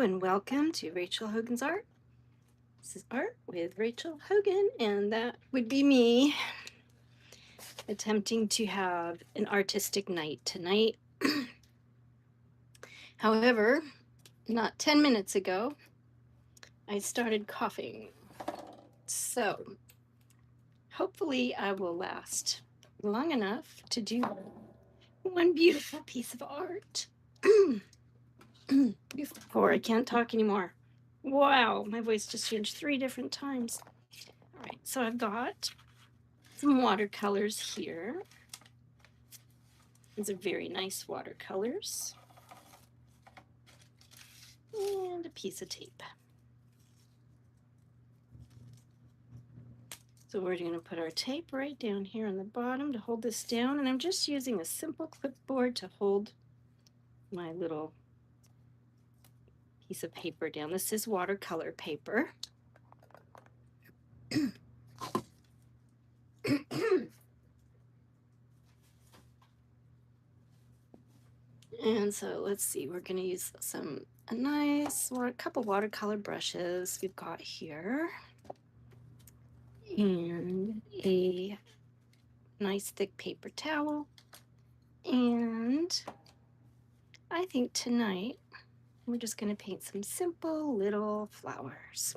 and welcome to Rachel Hogan's Art. This is Art with Rachel Hogan, and that would be me attempting to have an artistic night tonight. However, not 10 minutes ago, I started coughing. So hopefully I will last long enough to do one beautiful piece of art. Before I can't talk anymore. Wow, my voice just changed 3 different times. All right, so I've got some watercolors here. These are very nice watercolors. And a piece of tape. So we're going to put our tape right down here on the bottom to hold this down. And I'm just using a simple clipboard to hold my little piece of paper down. This is watercolor paper. And so let's see, we're going to use a couple watercolor brushes we've got here. And a nice thick paper towel. And I think tonight we're just going to paint some simple little flowers.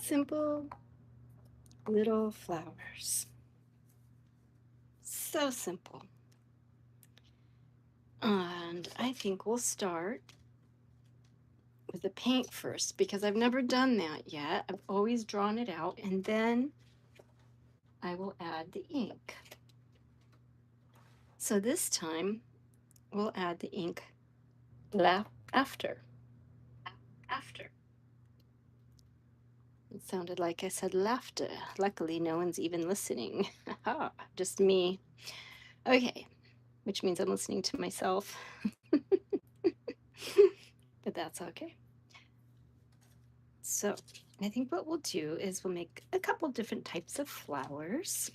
Simple little flowers. So simple. And I think we'll start with the paint first because I've never done that yet. I've always drawn it out and then I will add the ink. So this time we'll add the ink after. It sounded like I said laughter. Luckily, no one's even listening. Just me. Okay, which means I'm listening to myself. But that's okay. So I think what we'll do is we'll make a couple different types of flowers.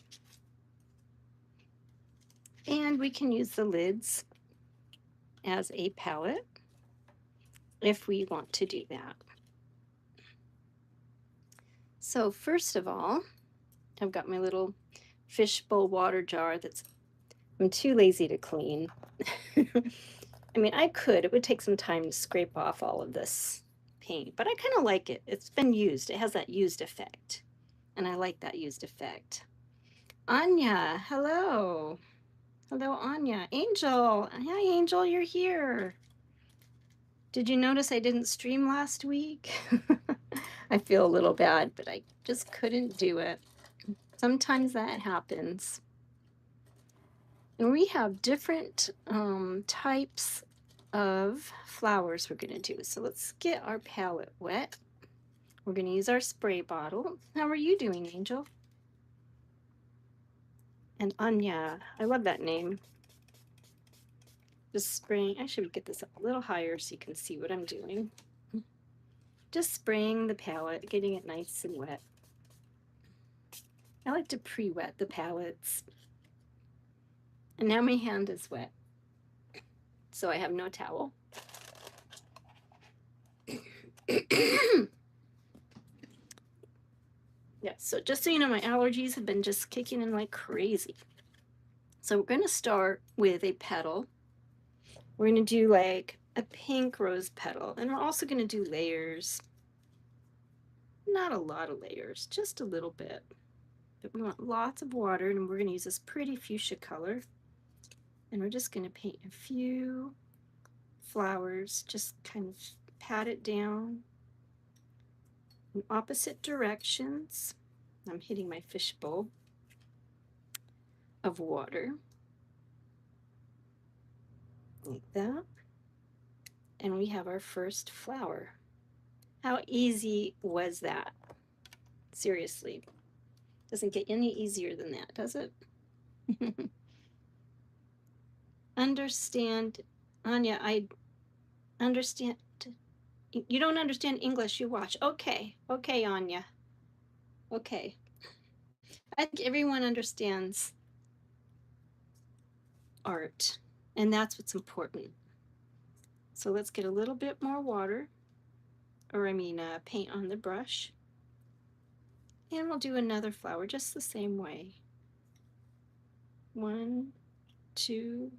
And we can use the lids as a palette if we want to do that. So first of all, I've got my little fishbowl water jar I'm too lazy to clean. I mean, I could. It would take some time to scrape off all of this paint, but I kind of like it. It's been used. It has that used effect, and I like that used effect. Anya, hello. Hello, Anya. Angel. Hi, Angel, you're here. Did you notice I didn't stream last week? I feel a little bad, but I just couldn't do it. Sometimes that happens. And we have different types of flowers we're going to do. So let's get our palette wet. We're going to use our spray bottle. How are you doing, Angel? And Anya, I love that name. Just spraying, I should get this up a little higher so you can see what I'm doing. Just spraying the palette, getting it nice and wet. I like to pre-wet the palettes. And now my hand is wet, so I have no towel. Yeah, so just so you know, my allergies have been just kicking in like crazy. So we're going to start with a petal. We're going to do like a pink rose petal, and we're also going to do layers. Not a lot of layers, just a little bit. But we want lots of water, and we're going to use this pretty fuchsia color. And we're just going to paint a few flowers, just kind of pat it down in opposite directions. I'm hitting my fishbowl of water like that. And we have our first flower. How easy was that? Seriously, doesn't get any easier than that, does it? Understand, Anya, I understand. You don't understand English, you watch. Okay, Anya. Okay. I think everyone understands art, and that's what's important. So let's get a little bit more water, or I mean paint on the brush. And we'll do another flower just the same way. 1, 2,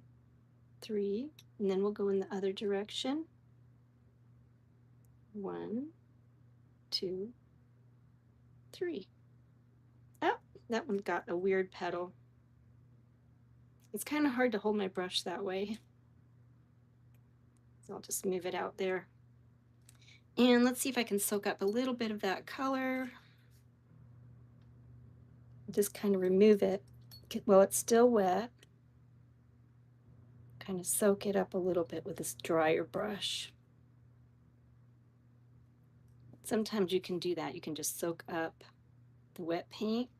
3, and then we'll go in the other direction. 1, 2, 3. Oh, that one got a weird petal. It's kind of hard to hold my brush that way. So I'll just move it out there. And let's see if I can soak up a little bit of that color. Just kind of remove it while it's still wet. Kind of soak it up a little bit with this drier brush. Sometimes you can do that. You can just soak up the wet paint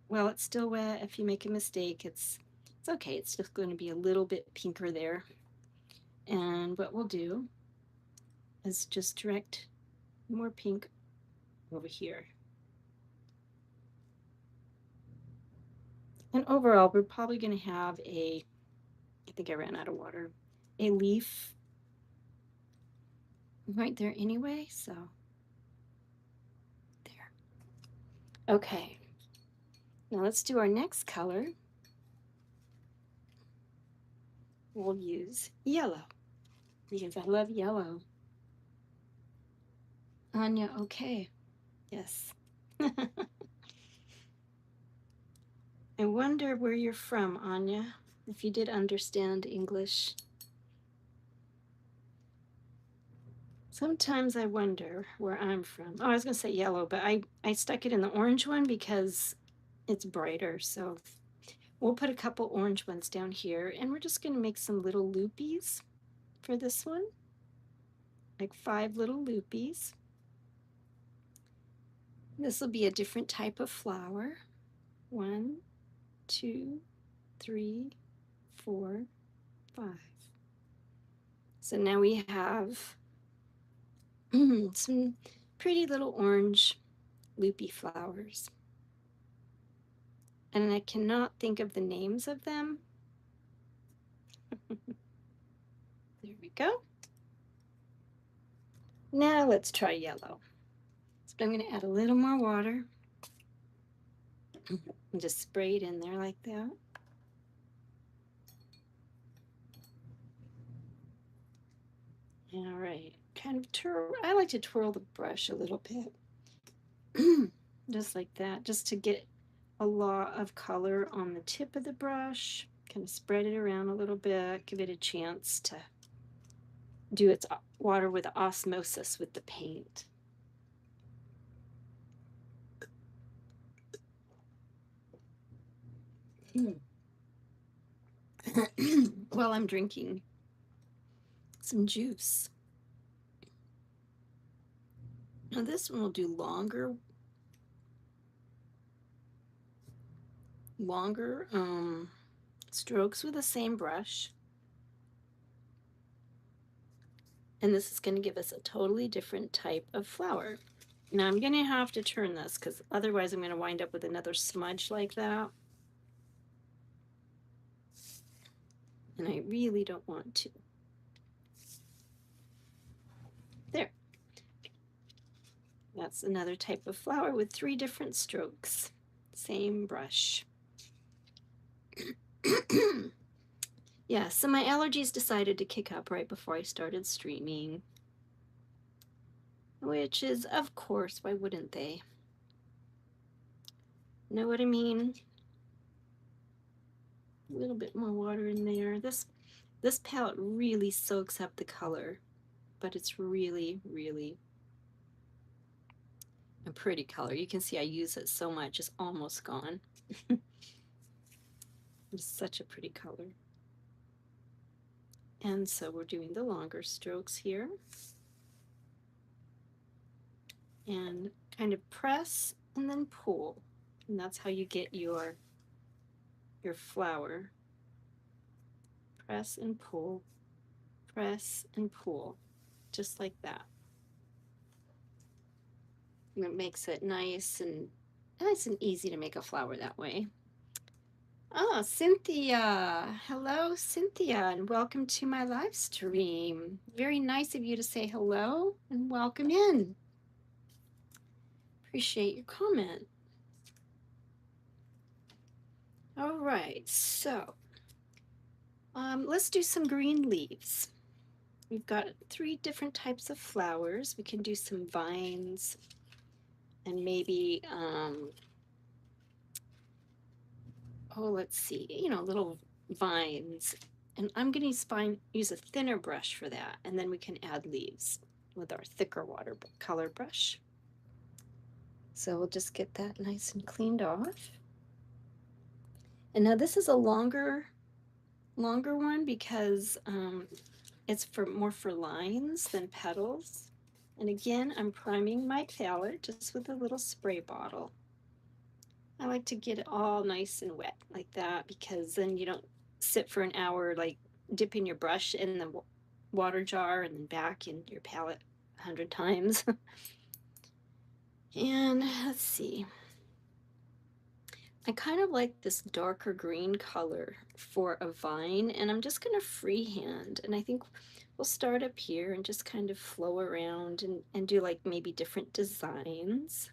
while it's still wet. If you make a mistake, it's okay. It's just going to be a little bit pinker there. And what we'll do is just direct more pink over here. And overall, we're probably going to have I think I ran out of water, a leaf right there anyway, so there. Okay, now let's do our next color. We'll use yellow because I love yellow. Anya, okay. Yes. I wonder where you're from, Anya, if you did understand English. Sometimes I wonder where I'm from. Oh, I was going to say yellow, but I stuck it in the orange one because it's brighter. So we'll put a couple orange ones down here, and we're just going to make some little loopies for this one, like 5 little loopies. This will be a different type of flower. 1, 2, 3, 4, 5. So now we have some pretty little orange loopy flowers. And I cannot think of the names of them. There we go. Now let's try yellow. So I'm going to add a little more water and just spray it in there like that. All right, kind of I like to twirl the brush a little bit. Just like that, just to get a lot of color on the tip of the brush. Kind of spread it around a little bit, give it a chance to do its water with osmosis with the paint. While I'm drinking some juice. Now this one will do longer strokes with the same brush. And this is going to give us a totally different type of flower. Now I'm going to have to turn this because otherwise I'm going to wind up with another smudge like that. And I really don't want to. There. That's another type of flower with 3 different strokes. Same brush. Yeah, so my allergies decided to kick up right before I started streaming. Which is, of course, why wouldn't they? Know what I mean? A little bit more water in there. This palette really soaks up the color, but it's really, really a pretty color. You can see I use it so much, it's almost gone. It's such a pretty color. And so we're doing the longer strokes here. And kind of press and then pull. And that's how you get your flower. Press and pull, press and pull, just like that. And it makes it nice and easy to make a flower that way. Oh, Cynthia. Hello, Cynthia, and welcome to my live stream. Very nice of you to say hello and welcome in. Appreciate your comment. All right, so let's do some green leaves. We've got 3 different types of flowers. We can do some vines and maybe, let's see, little vines. And I'm going to use a thinner brush for that, and then we can add leaves with our thicker watercolor brush. So we'll just get that nice and cleaned off. And now this is a longer one because it's more for lines than petals. And again, I'm priming my palette just with a little spray bottle. I like to get it all nice and wet like that because then you don't sit for an hour like dipping your brush in the water jar and then back in your palette 100 times. And let's see. I kind of like this darker green color for a vine, and I'm just going to freehand. And I think we'll start up here and just kind of flow around and do like maybe different designs.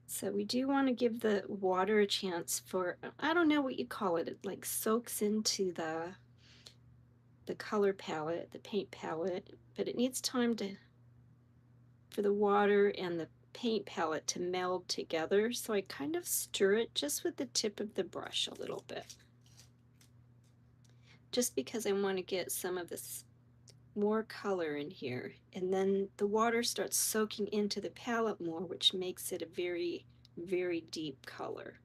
So we do want to give the water a chance for, I don't know what you call it, it like soaks into the color palette, the paint palette, but it needs time for the water and the paint palette to meld together. So I kind of stir it just with the tip of the brush a little bit. Just because I want to get some of this more color in here. And then the water starts soaking into the palette more, which makes it a very, very deep color.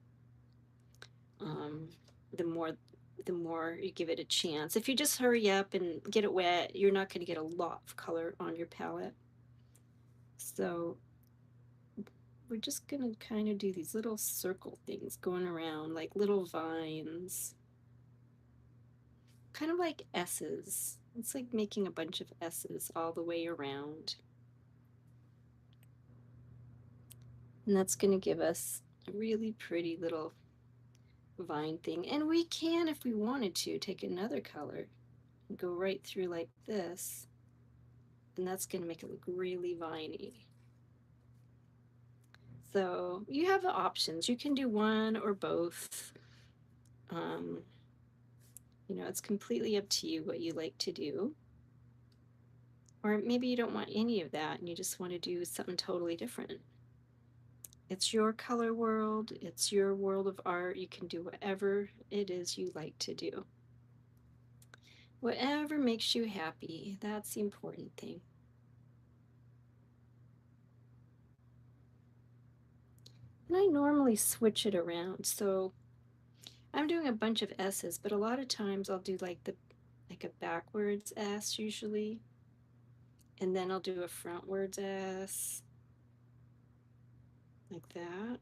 The more you give it a chance. If you just hurry up and get it wet, you're not going to get a lot of color on your palette. So we're just going to kind of do these little circle things going around like little vines. Kind of like S's. It's like making a bunch of S's all the way around. And that's going to give us a really pretty little vine thing. And we can, if we wanted to, take another color and go right through like this. And that's going to make it look really viney. So you have the options. You can do one or both. It's completely up to you what you like to do. Or maybe you don't want any of that and you just want to do something totally different. It's your color world. It's your world of art. You can do whatever it is you like to do. Whatever makes you happy, that's the important thing. And I normally switch it around. So I'm doing a bunch of S's, but a lot of times I'll do like a backwards S usually. And then I'll do a frontwards S. Like that.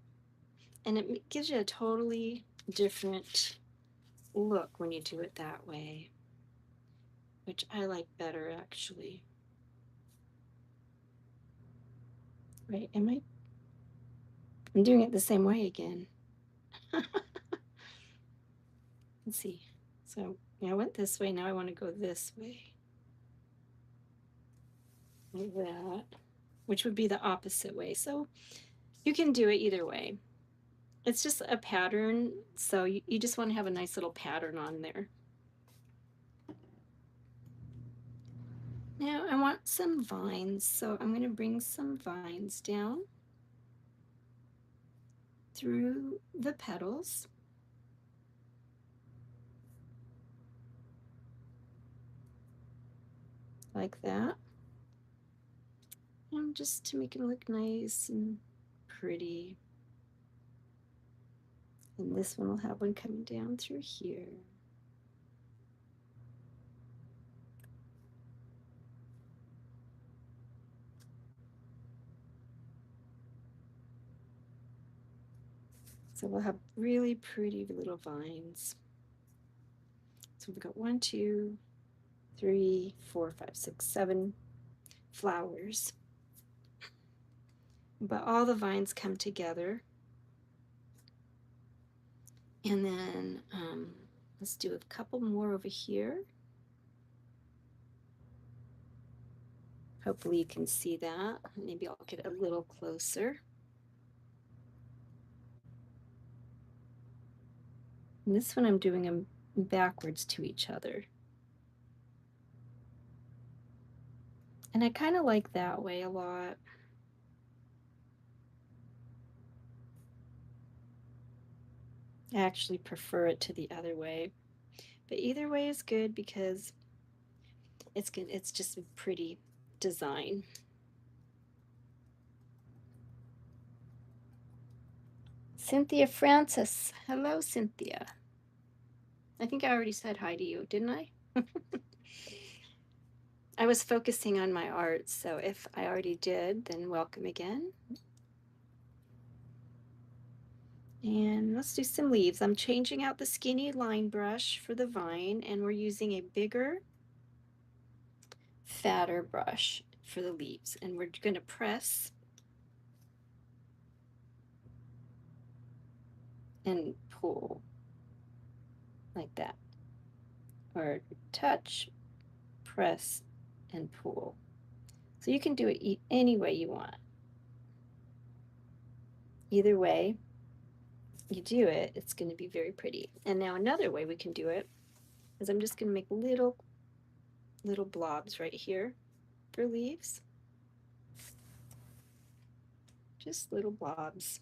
And it gives you a totally different look when you do it that way, which I like better actually. Right? I'm doing it the same way again. Let's see. So I went this way, now I want to go this way. Like that, which would be the opposite way. So you can do it either way. It's just a pattern, so you just want to have a nice little pattern on there. Now I want some vines, so I'm going to bring some vines down through the petals. Like that. And just to make it look nice and pretty. And this one will have one coming down through here. So we'll have really pretty little vines. So we've got 1, 2, 3, 4, 5, 6, 7 flowers. But all the vines come together. And then let's do a couple more over here. Hopefully you can see that. Maybe I'll get a little closer. And this one I'm doing them backwards to each other. And I kind of like that way a lot. I actually prefer it to the other way. But either way is good because it's good. It's just a pretty design. Cynthia Francis. Hello, Cynthia. I think I already said hi to you, didn't I? I was focusing on my art, so if I already did, then welcome again. And let's do some leaves. I'm changing out the skinny line brush for the vine, and we're using a bigger, fatter brush for the leaves. And we're going to press and pull like that. Or touch, press, and pull. So you can do it any way you want. Either way you do it, it's going to be very pretty. And now another way we can do it is I'm just going to make little blobs right here for leaves. Just little blobs.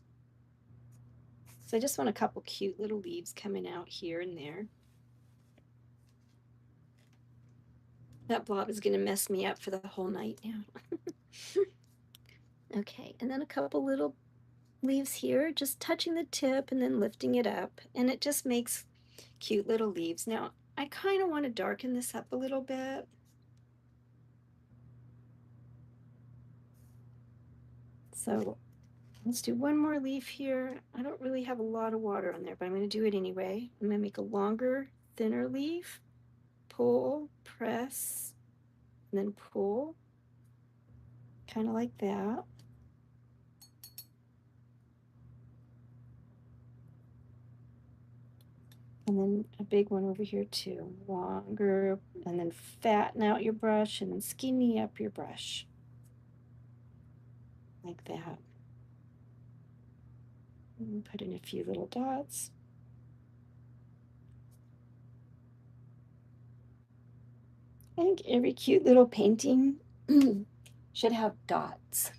So I just want a couple cute little leaves coming out here and there. That blob is going to mess me up for the whole night now. Okay, and then a couple little leaves here, just touching the tip and then lifting it up, and it just makes cute little leaves. Now, I kind of want to darken this up a little bit. So let's do one more leaf here. I don't really have a lot of water on there, but I'm going to do it anyway. I'm going to make a longer, thinner leaf, pull, press, and then pull, kind of like that. And then a big one over here too, longer, and then fatten out your brush and then skinny up your brush, like that. And put in a few little dots. I think every cute little painting should have dots.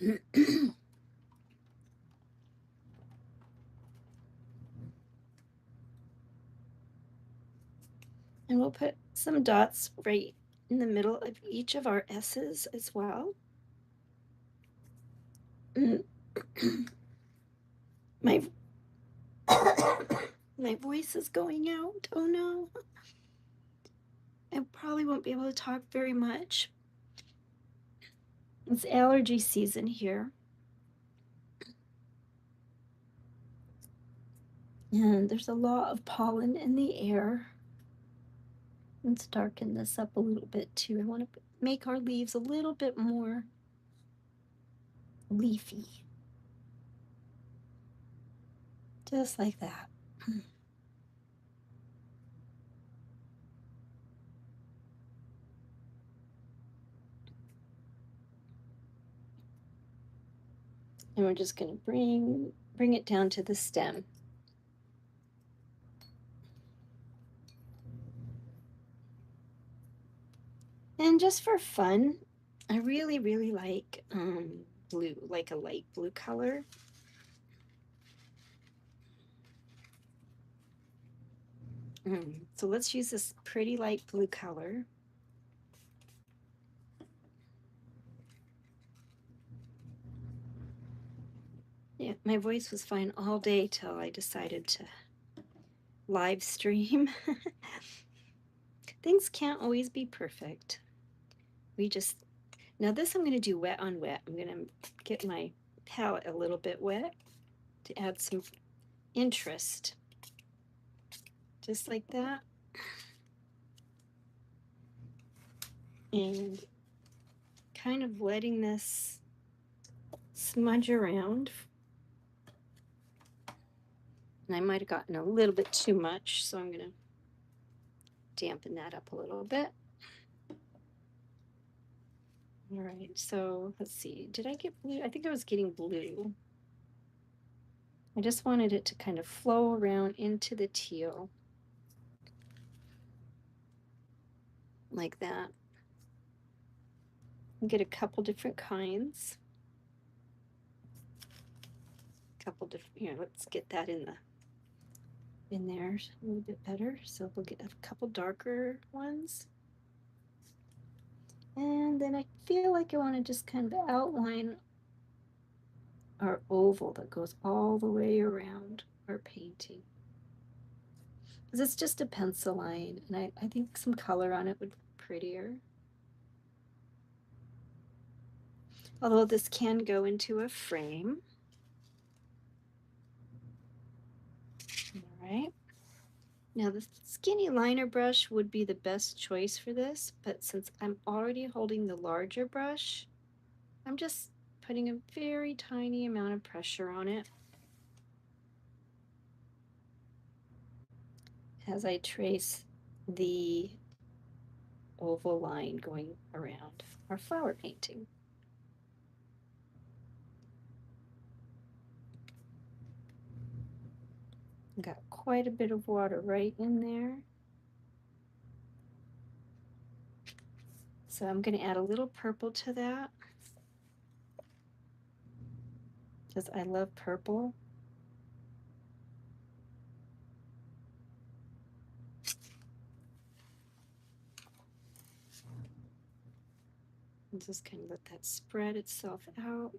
And we'll put some dots right in the middle of each of our S's as well. my my voice is going out. Oh no. I probably won't be able to talk very much. It's allergy season here. And there's a lot of pollen in the air. Let's darken this up a little bit too. I want to make our leaves a little bit more leafy. Just like that. And we're just going to bring it down to the stem. And just for fun, I really, really like blue, like a light blue color. So let's use this pretty light blue color. Yeah, my voice was fine all day till I decided to live stream. Things can't always be perfect. Now this I'm going to do wet on wet. I'm going to get my palette a little bit wet to add some interest. Just like that. And kind of letting this smudge around. And I might have gotten a little bit too much, so I'm going to dampen that up a little bit. All right, so let's see. Did I get blue? I think I was getting blue. I just wanted it to kind of flow around into the teal. Like that. And get a couple different kinds. Couple different, here, let's get that in there a little bit better. So we'll get a couple darker ones. And then I feel like I want to just kind of outline our oval that goes all the way around our painting. Because it's just a pencil line, and I think some color on it would be prettier. Although this can go into a frame. All right. Now the skinny liner brush would be the best choice for this, but since I'm already holding the larger brush, I'm just putting a very tiny amount of pressure on it as I trace the oval line going around our flower painting. Got quite a bit of water right in there. So I'm going to add a little purple to that because I love purple. And just kind of let that spread itself out.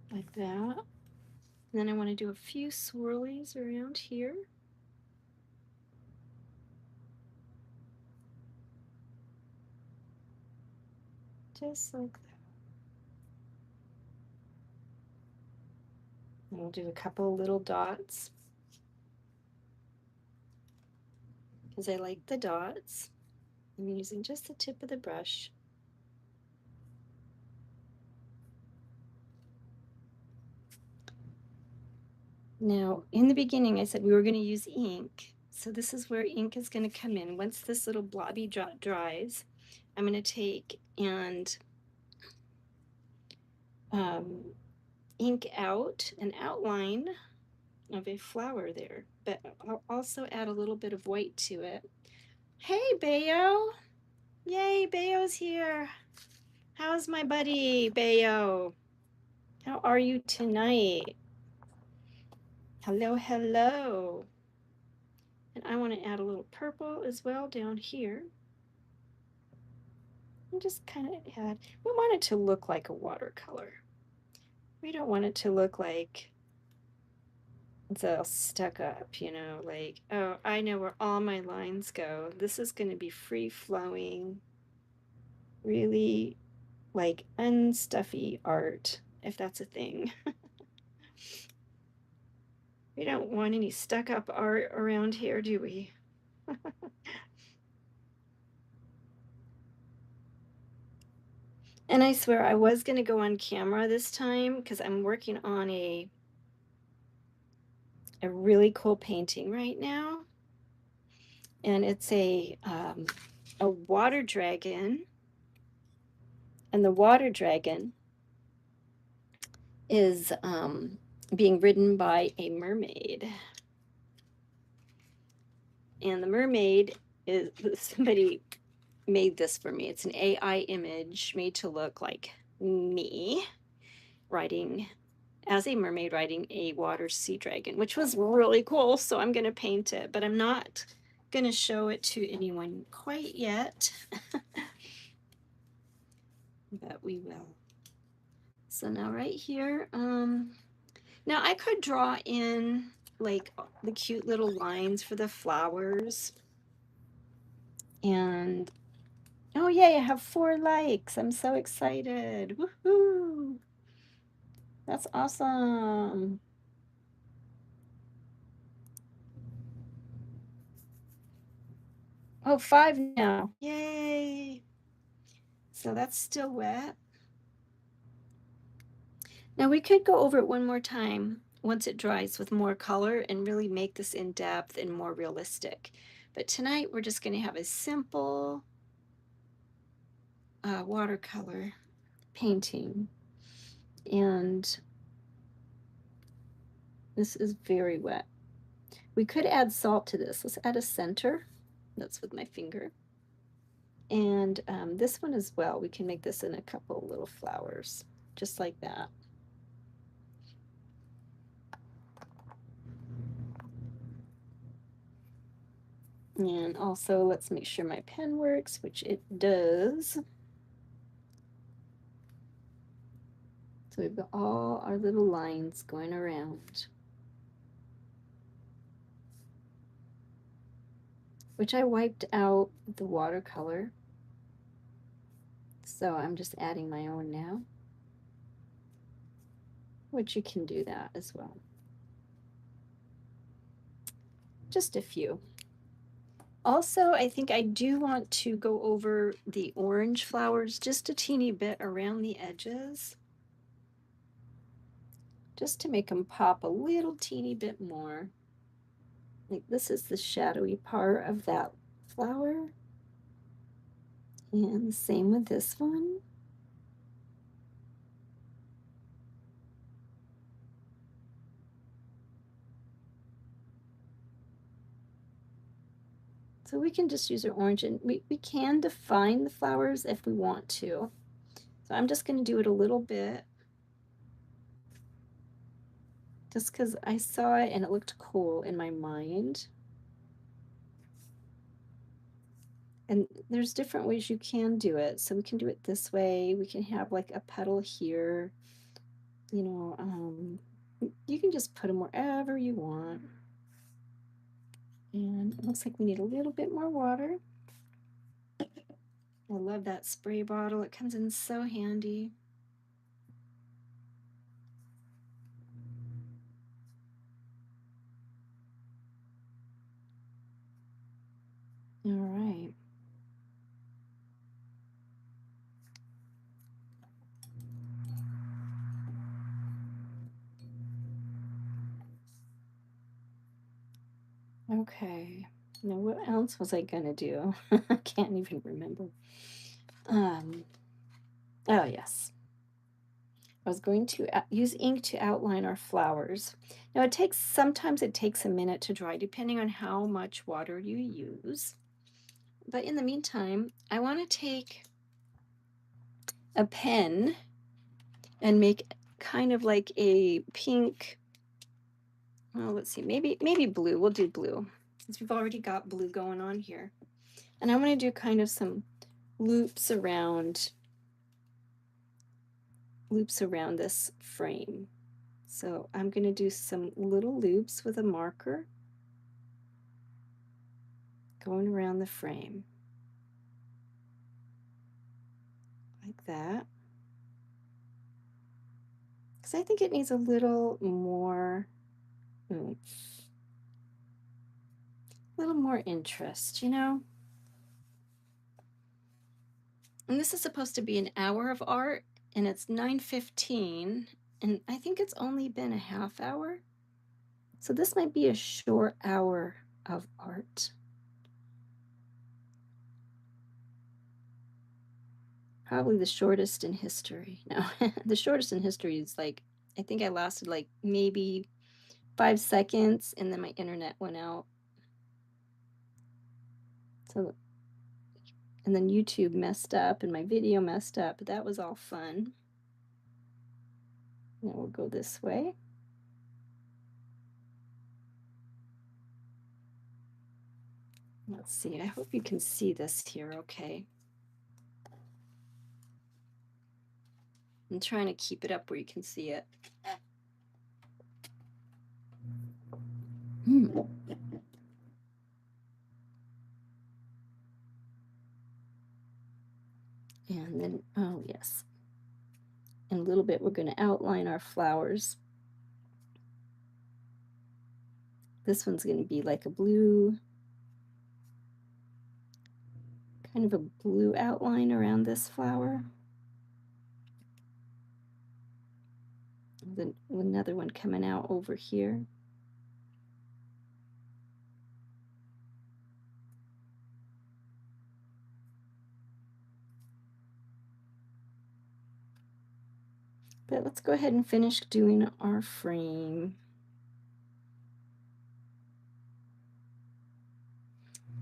Like that. And then I want to do a few swirlies around here. Just like that. And we'll do a couple little dots because I like the dots. I'm using just the tip of the brush. Now, in the beginning, I said we were going to use ink. So this is where ink is going to come in. Once this little blobby drop dries, I'm going to take and ink out an outline of a flower there, but I'll also add a little bit of white to it. Hey, Bayo! Yay, Bayo's here. How's my buddy, Bayo? How are you tonight? Hello, hello. And I want to add a little purple as well down here. And just kind of add, we want it to look like a watercolor. We don't want it to look like it's all stuck up, you know, like, oh, I know where all my lines go. This is going to be free flowing, really like unstuffy art, if that's a thing. We don't want any stuck up art around here, do we? And I swear I was going to go on camera this time because I'm working on a really cool painting right now. And it's a water dragon. And the water dragon is being ridden by a mermaid. And the mermaid is, somebody made this for me. It's an AI image made to look like me riding as a mermaid riding a water sea dragon, which was really cool. So I'm going to paint it, but I'm not going to show it to anyone quite yet. But we will. So now right here, now I could draw in like the cute little lines for the flowers. And oh yay, I have 4 likes. I'm so excited. Woohoo! That's awesome. Oh, 5 now. Yay. So that's still wet. Now we could go over it one more time once it dries with more color and really make this in depth and more realistic. But tonight we're just going to have a simple watercolor painting. And this is very wet. We could add salt to this. Let's add a center. That's with my finger. And this one as well. We can make this in a couple little flowers, just like that. And also, let's make sure my pen works, which it does. So we've got all our little lines going around, which I wiped out the watercolor. So I'm just adding my own now, which you can do that as well. Just a few. Also, I think I do want to go over the orange flowers just a teeny bit around the edges, just to make them pop a little teeny bit more. Like this is the shadowy part of that flower. And the same with this one. So we can just use our orange, and we can define the flowers if we want to. So I'm just going to do it a little bit, just because I saw it and it looked cool in my mind. And there's different ways you can do it. So we can do it this way. We can have like a petal here. You know, you can just put them wherever you want. And it looks like we need a little bit more water. I love that spray bottle. It comes in so handy. All right. Okay. Now what else was I gonna do? I can't even remember. Oh yes. I was going to use ink to outline our flowers. Now sometimes it takes a minute to dry depending on how much water you use. But in the meantime, I want to take a pen and make kind of like a pink, well, let's see, maybe blue. We'll do blue since we've already got blue going on here. And I'm going to do kind of some loops around this frame. So I'm going to do some little loops with a marker going around the frame like that, because I think it needs a little more oomph, a little more interest, you know. And this is supposed to be an hour of art, and it's 9:15, and I think it's only been a half hour. So this might be a short hour of art. Probably the shortest in history. No, the shortest in history is like, I think I lasted like maybe 5 seconds and then my internet went out. So, and then YouTube messed up and my video messed up, but that was all fun. Now we'll go this way. Let's see, I hope you can see this here okay. I'm trying to keep it up where you can see it. And then, oh yes. In a little bit, we're going to outline our flowers. This one's going to be like a blue, kind of a blue outline around this flower. Then another one coming out over here. But let's go ahead and finish doing our frame.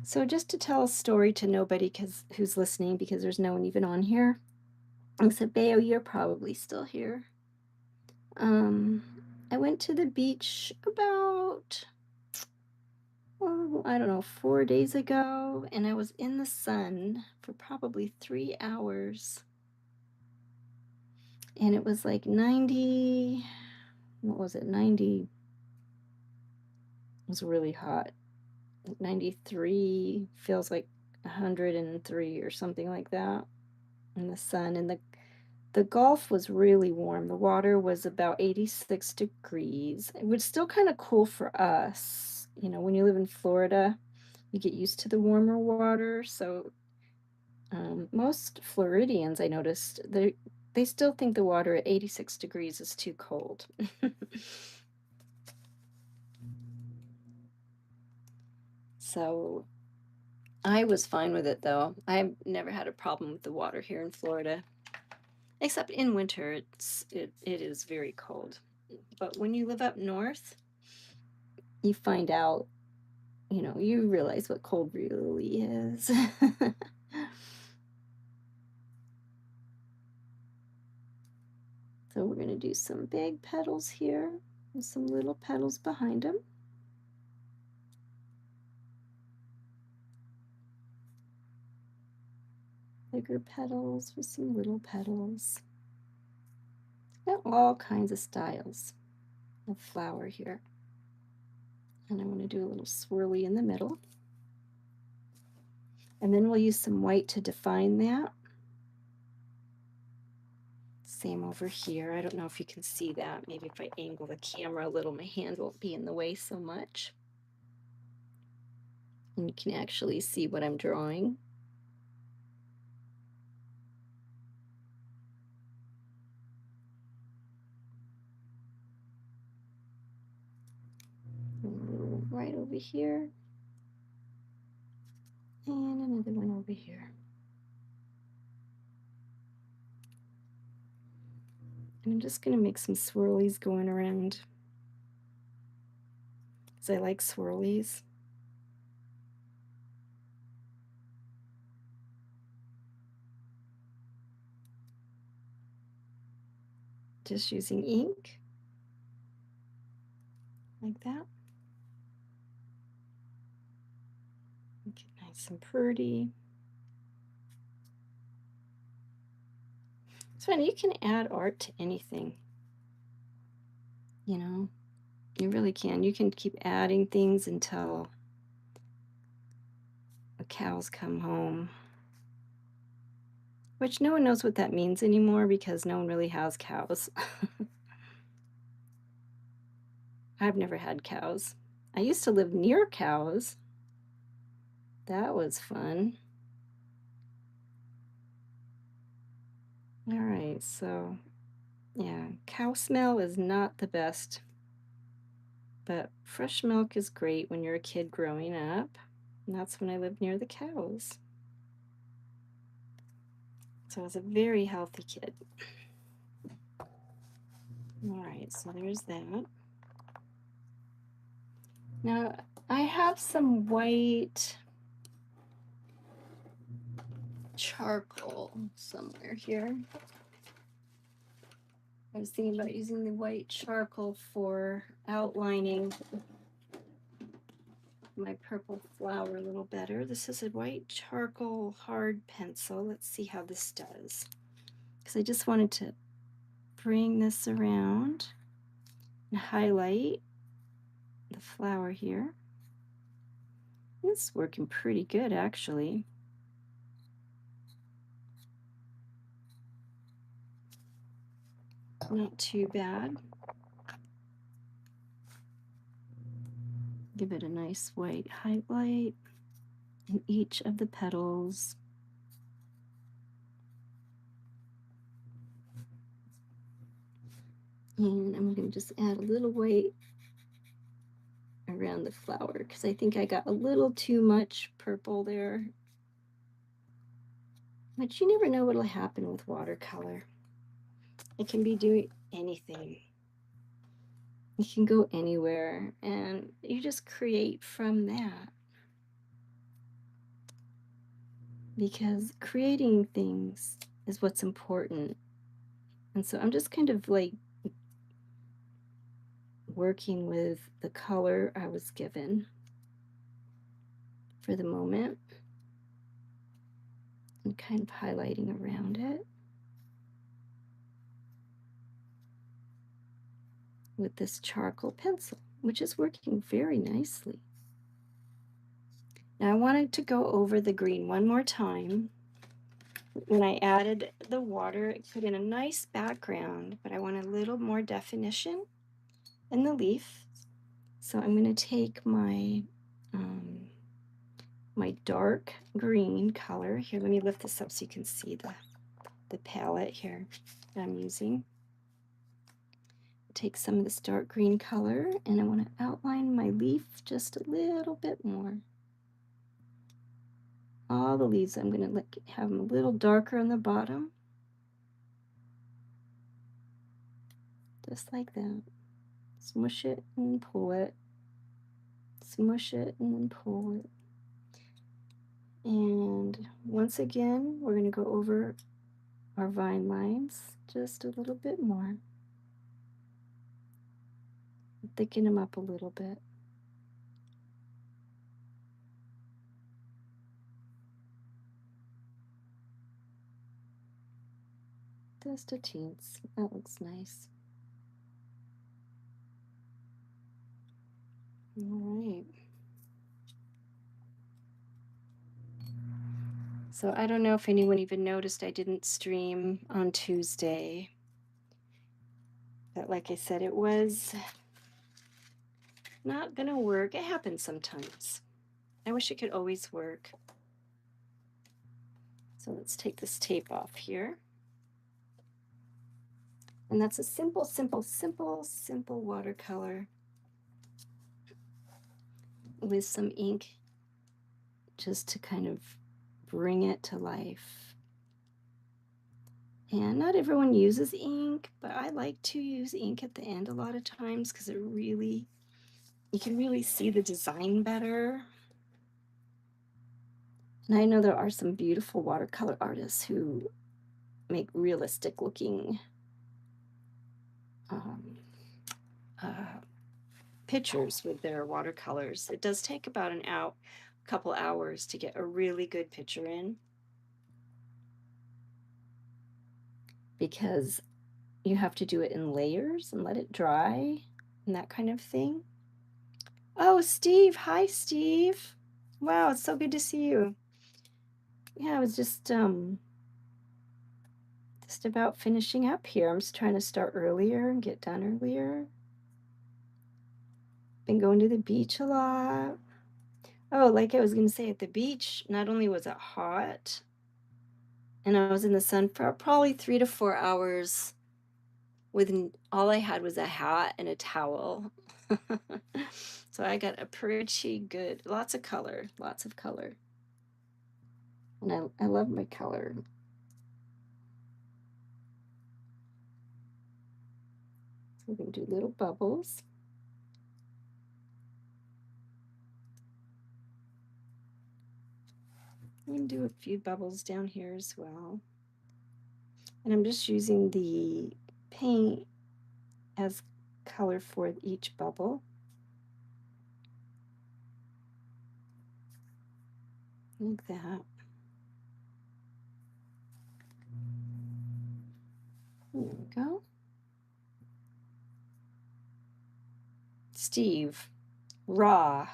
So just to tell a story to nobody who's listening, because there's no one even on here, except Bayo, you're probably still here. I went to the beach about, well, I don't know, 4 days ago, and I was in the sun for probably 3 hours. And it was like 90, what was it, 90, it was really hot. 93 feels like 103 or something like that in the sun. And the Gulf was really warm. The water was about 86 degrees. It was still kind of cool for us. You know, when you live in Florida, you get used to the warmer water. So most Floridians, I noticed, they still think the water at 86 degrees is too cold. So I was fine with it, though. I've never had a problem with the water here in Florida, except in winter. It is very cold. But when you live up north, you find out, you know, you realize what cold really is. So we're going to do some big petals here and some little petals behind them. Bigger petals with some little petals. Got all kinds of styles of flower here. And I want to do a little swirly in the middle. And then we'll use some white to define that. Same over here. I don't know if you can see that. Maybe if I angle the camera a little, my hand won't be in the way so much. And you can actually see what I'm drawing. Right over here. And another one over here. And I'm just going to make some swirlies going around, because I like swirlies. Just using ink, like that. Make it nice and pretty. It's funny, you can add art to anything. You know, you really can. You can keep adding things until the cows come home. Which no one knows what that means anymore because no one really has cows. I've never had cows. I used to live near cows. That was fun. All right, so yeah, cow smell is not the best, but fresh milk is great when you're a kid growing up. And that's when I lived near the cows. So I was a very healthy kid. All right, so there's that. Now I have some white charcoal somewhere here. I was thinking about using the white charcoal for outlining my purple flower a little better. This is a white charcoal hard pencil. Let's see how this does. Because I just wanted to bring this around and highlight the flower here. It's working pretty good, actually. Not too bad. Give it a nice white highlight in each of the petals. And I'm going to just add a little white around the flower because I think I got a little too much purple there. But you never know what'll happen with watercolor. It can be doing anything. You can go anywhere and you just create from that. Because creating things is what's important. And so I'm just kind of like working with the color I was given for the moment and kind of highlighting around it with this charcoal pencil, which is working very nicely. Now I wanted to go over the green one more time. When I added the water, it put in a nice background, but I want a little more definition in the leaf. So I'm going to take my my dark green color. Here, let me lift this up so you can see the palette here that I'm using. Take some of this dark green color and I want to outline my leaf just a little bit more. All the leaves, I'm going to have them a little darker on the bottom. Just like that. Smush it and pull it. Smush it and then pull it. And once again, we're going to go over our vine lines just a little bit more. Thicken them up a little bit. Just a teens. That looks nice. All right. So I don't know if anyone even noticed I didn't stream on Tuesday. But like I said, it was not gonna work. It happens sometimes. I wish it could always work. So let's take this tape off here. And that's a simple, simple, simple, simple watercolor with some ink just to kind of bring it to life. And not everyone uses ink, but I like to use ink at the end a lot of times because it really, you can really see the design better. And I know there are some beautiful watercolor artists who make realistic looking pictures with their watercolors. It does take about a couple hours to get a really good picture in because you have to do it in layers and let it dry and that kind of thing. Oh, Steve. Hi, Steve. Wow, it's so good to see you. Yeah, I was just about finishing up here. I'm just trying to start earlier and get done earlier. Been going to the beach a lot. Oh, like I was going to say, at the beach, not only was it hot, and I was in the sun for probably 3 to 4 hours with all I had was a hat and a towel. So I got a pretty good, lots of color. And I love my color. So we're going to do little bubbles. I'm going to do a few bubbles down here as well. And I'm just using the paint as color for each bubble. Like that. There we go. Steve, raw.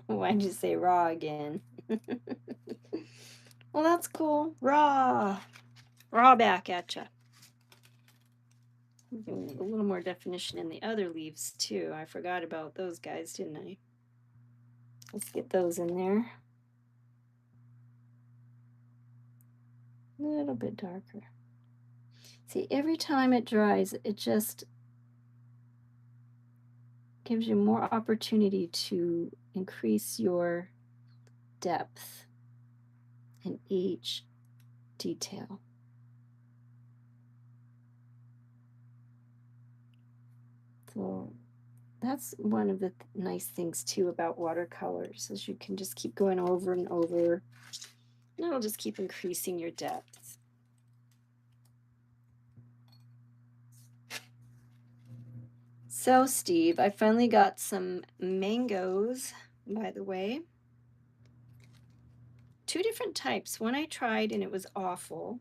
Why'd you say raw again? Well, that's cool. Raw. Raw back at ya. A little more definition in the other leaves too. I forgot about those guys, didn't I? Let's get those in there. A little bit darker. See, every time it dries, it just gives you more opportunity to increase your depth in each detail. So that's one of the nice things too about watercolors is you can just keep going over and over, and it'll just keep increasing your depth. So, Steve, I finally got some mangoes, by the way. Two different types. One I tried and it was awful,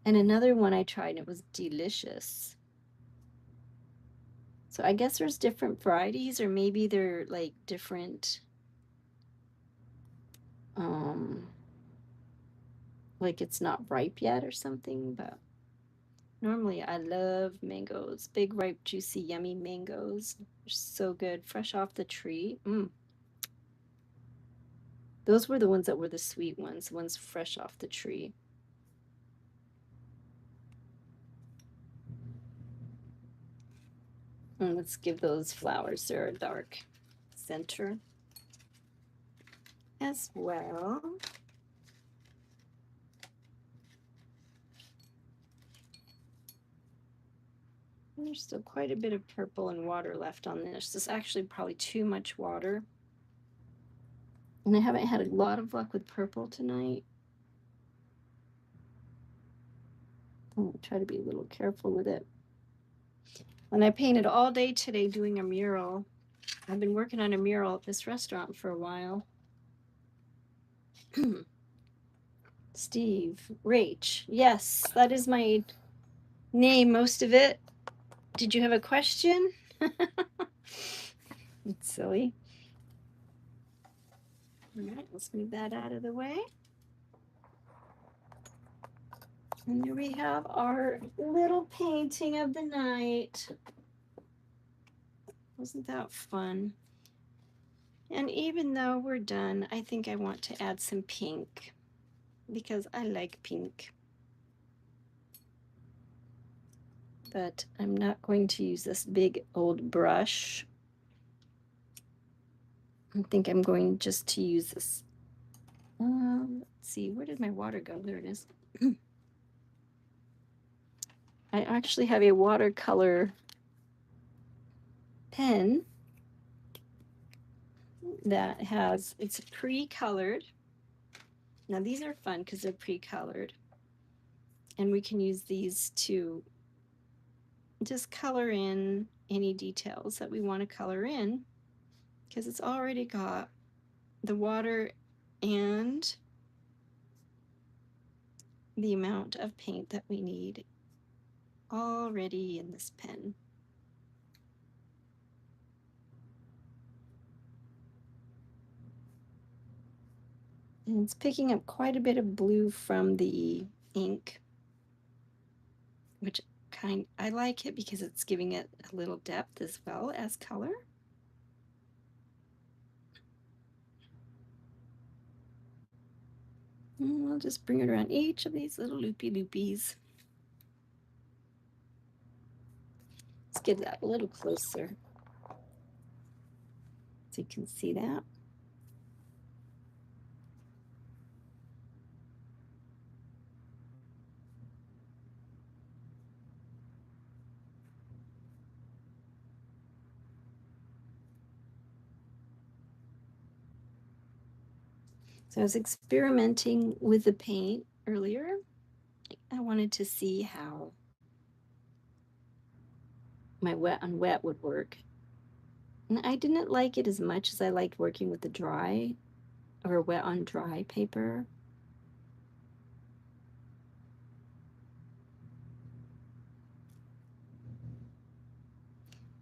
and another one I tried and it was delicious. So I guess there's different varieties, or maybe they're like different, like it's not ripe yet or something, but normally I love mangoes. Big, ripe, juicy, yummy mangoes. They're so good, fresh off the tree. Those were the ones that were the sweet ones, the ones fresh off the tree. And let's give those flowers their dark center as well. There's still quite a bit of purple and water left on this. This is actually probably too much water. And I haven't had a lot of luck with purple tonight. I'll try to be a little careful with it. And I painted all day today doing a mural. I've been working on a mural at this restaurant for a while. Steve, Rach. Yes, that is my name, most of it. Did you have a question? It's silly. All right, let's move that out of the way. And there we have our little painting of the night. Wasn't that fun? And even though we're done, I think I want to add some pink because I like pink. But I'm not going to use this big old brush. I think I'm going just to use this. Let's see, where did my water go? There it is. I actually have a watercolor pen that has, it's pre-colored. Now these are fun because they're pre-colored. And we can use these to just color in any details that we want to color in because it's already got the water and the amount of paint that we need already in this pen. And it's picking up quite a bit of blue from the ink, which I like it because it's giving it a little depth as well as color. And I'll just bring it around each of these little loopy loopies. Let's get that a little closer so you can see that. So I was experimenting with the paint earlier. I wanted to see how my wet on wet would work. And I didn't like it as much as I liked working with the dry or wet on dry paper.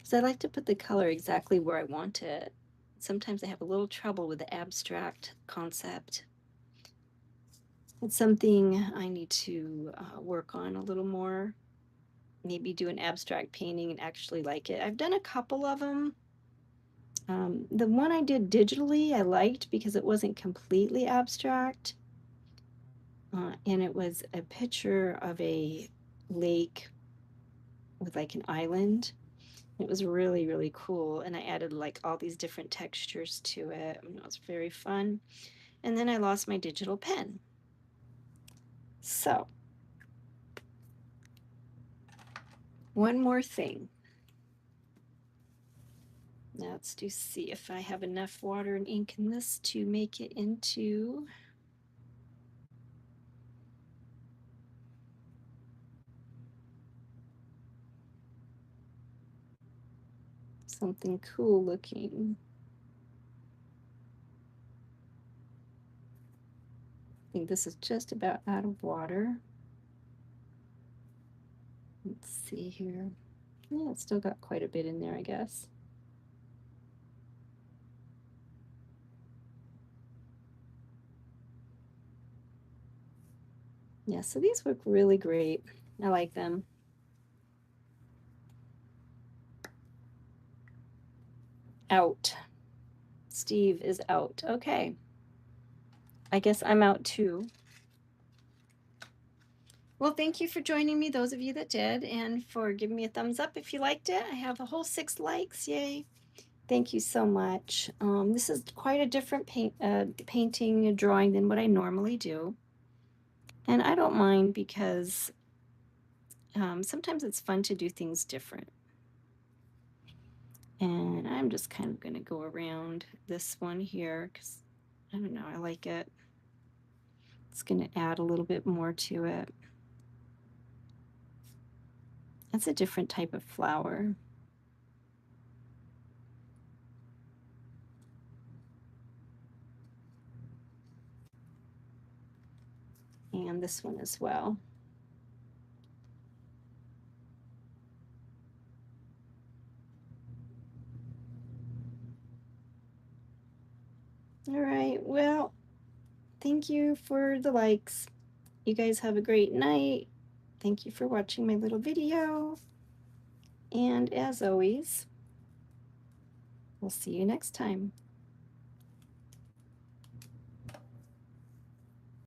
So I like to put the color exactly where I want it. Sometimes I have a little trouble with the abstract concept. It's something I need to work on a little more. Maybe do an abstract painting and actually like it. I've done a couple of them. The one I did digitally I liked because it wasn't completely abstract. And it was a picture of a lake with like an island. It was really, really cool. And I added like all these different textures to it. And it was very fun. And then I lost my digital pen. So, one more thing. Now let's see if I have enough water and ink in this to make it into something cool looking. I think this is just about out of water. Let's see here. Yeah, it's still got quite a bit in there, I guess. Yeah, so these look really great. I like them. Out. Steve is out. Okay. I guess I'm out too. Well, thank you for joining me, those of you that did, and for giving me a thumbs up if you liked it. I have a whole 6 likes. Yay. Thank you so much. This is quite a different painting and drawing than what I normally do. And I don't mind because sometimes it's fun to do things different. And I'm just kind of going to go around this one here because I don't know, I like it. It's going to add a little bit more to it. That's a different type of flower. And this one as well. All right, well, thank you for the likes. You guys have a great night. Thank you for watching my little video. And as always, we'll see you next time.